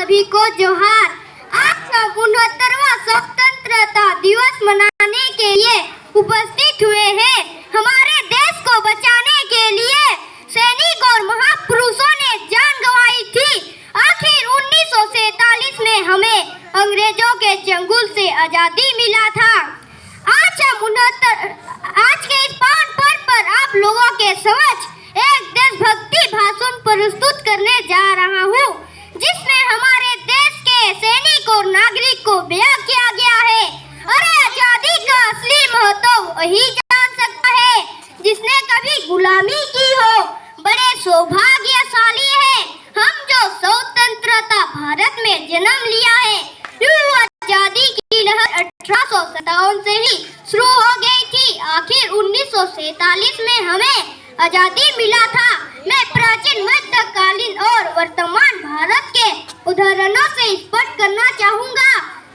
सभी को जोहार। आज हम 69वां स्वतंत्रता दिवस मनाने के लिए उपस्थित हुए हैं। हमारे देश को बचाने के लिए सैनिक और महापुरुषों ने जान गंवाई थी। आखिर 1947 में हमें अंग्रेजों के चंगुल से आजादी मिला था। आज के इस पावन पर्व पर आप लोगों के समक्ष एक देशभक्ति भाषण प्रस्तुत करने जा रहा हूँ, जिसमें हमारे देश के सैनिक और नागरिक को बयां किया गया है। अरे आजादी का असली महत्व वही जान सकता है जिसने कभी गुलामी की हो। बड़े सौभाग्यशाली है हम जो स्वतंत्रता भारत में जन्म लिया है। आजादी की लहर 1857 से ही शुरू हो गई थी। आखिर 1947 में हमें आजादी मिला था। मैं प्राचीन, मध्यकालीन और वर्तमान भारत के उदाहरणों से स्पष्ट करना चाहूँगा।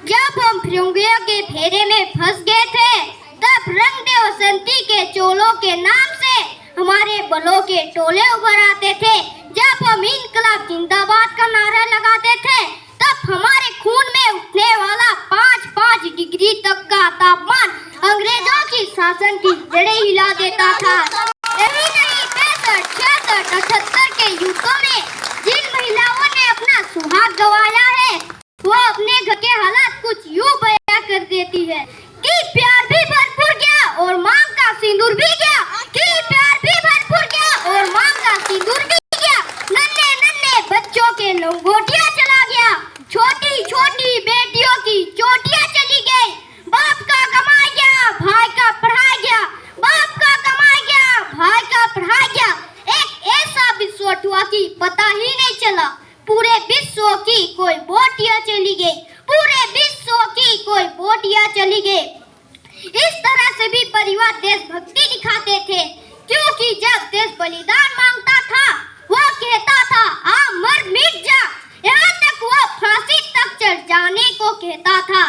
जब हम फिरंगियों के फेरे में फंस गए थे, तब रंग दे बसंती के चोलों के नाम से हमारे बलों के टोले उभर आते थे। जब हम इनकलाब जिंदाबाद का नारा लगाते थे, तब हमारे खून में उठने वाला 5-5 डिग्री तक का तापमान अंग्रेजों की शासन की जड़ें हिला देता था। यही नहीं, 65, 66, 78 के युद्धों में जिन महिलाओं ने अपना सुहाग गंवाया है, वो अपने घर के हालात कुछ यूं बयां कर देती है कि प्यार भी भरपूर गया और मांग का सिंदूर भी गया, कि प्यार भी भरपूर गया और मांग का सिंदूर भी गया। नन्हे नन्हे बच्चों के लंगोटियां चला गया, छोटी छोटी बेटियों की चोटियां चली गई। बाप का कमाया गया, भाई का पढ़ाया गया, बाप का कमाया गया, भाई का पढ़ाया गया। एक ऐसा विश्व हुआ कि पता ही नहीं चला। पूरे विश्व की कोई बोटियां चली गई, पूरे विश्व की कोई बोटियां चली गई। इस तरह से भी परिवार देशभक्ति दिखाते थे, क्योंकि जब देश बलिदान मांगता था, वो कहता था आ मर मिट जा। यहाँ तक वो फांसी तक चढ़ जाने को कहता था।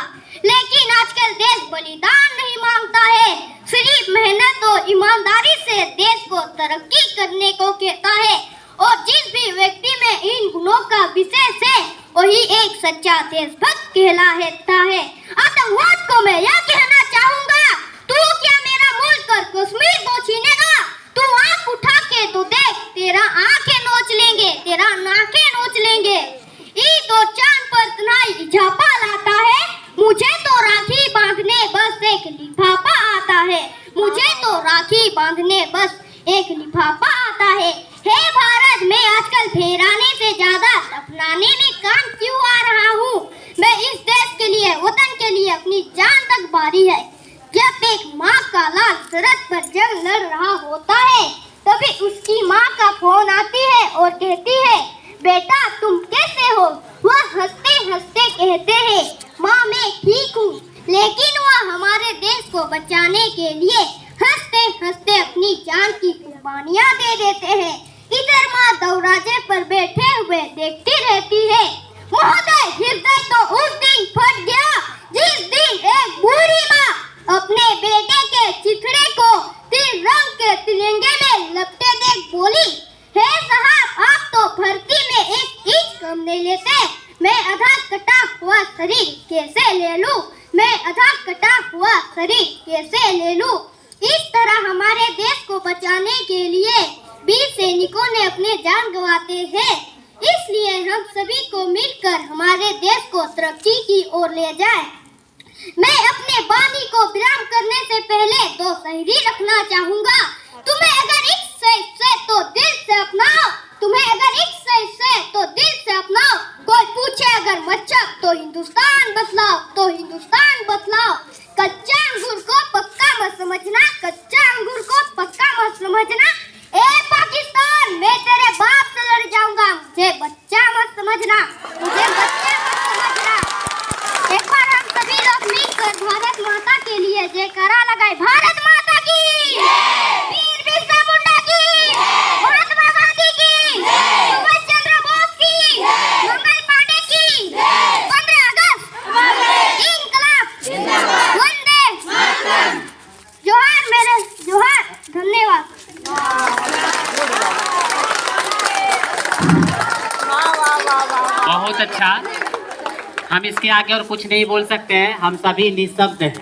लेकिन आजकल देश बलिदान नहीं मांगता है, सिर्फ मेहनत और ईमानदारी से देश को तरक्की करने को कहता है। और जिस भी व्यक्ति में इन गुणों का विशेष है, वही एक सच्चा देशभक्त कहलाता है। आतंकवाद को मैं यह कहना चाहूँगा, तू क्या मेरा मुल्क और कश्मीर को छीनेगा? तू आँख उठा के तो देख, तेरा आँखें नोच लेंगे, तेरा नाकें नोच लेंगे। ईद और चांद पर तन्हाई झापा लाता है, मुझे तो राखी बांधने बस एक लिफाफा आता है, मुझे तो राखी बांधने बस एक लिफाफा आता है। हे भारत, मैं आजकल फेराने से ज्यादा दफनाने में काम क्यों आ रहा हूँ? मैं इस देश के लिए, वतन के लिए अपनी जान तक बारी है। जब एक माँ का लाल सरहद पर जंग लड़ रहा होता है, तभी उसकी माँ का फोन आती है और कहती है, बेटा तुम कैसे हो? वह हंसते हंसते कहते हैं, माँ मैं ठीक हूँ। लेकिन वह हमारे देश को बचाने के लिए हंसते हंसते अपनी जान की कुर्बानियाँ दे देते हैं। इधर माँ दरवाजे पर बैठे हुए देखती रहती है। महोदय, हृदय तो उस दिन फट गया जिस दिन एक बूढ़ी माँ अपने बेटे के चिथड़े को रंग के तिरंगे में लपटे देख बोली, हे साहब, आप तो भर्ती में एक इंच कम नहीं लेते। मैं आधा कटा हुआ शरीर कैसे ले लूं? मैं आधा कटा हुआ शरीर कैसे ले लूं? इस तरह हमारे देश को बचाने के लिए वीर सैनिकों ने अपने जान गंवाते हैं। इसलिए हम सभी को मिलकर हमारे देश को तरक्की की ओर ले जाए। मैं अपने वाणी को विराम करने से पहले 2 शायरी रखना चाहूँगा। तुम्हें अगर इश्क है तो दिल से अपनाओ, तुम्हें अगर इश्क है तो दिल से अपनाओ। कोई पूछे अगर मच्छर तो हिंदुस्तान बतलाओ, तो हिंदुस्तान बतलाओ। कच्चा अंगूर को पक्का मत समझना, कच्चा अंगूर को पक्का मत समझना। ए पाकिस्तान, मैं तेरे बाप से लड़ जाऊंगा, मुझे बच्चा मत समझना, मुझे बच्चा मत समझना। एक बार हम सभी लोग मिलकर भारत माता के लिए जयकारा लगाए। भारत माता की, वीर बिरसा मुंडा की, महात्मा गांधी की, सुभाष चंद्र बोस बहुत अच्छा। हम इसके आगे और कुछ नहीं बोल सकते हैं, हम सभी निशब्द हैं।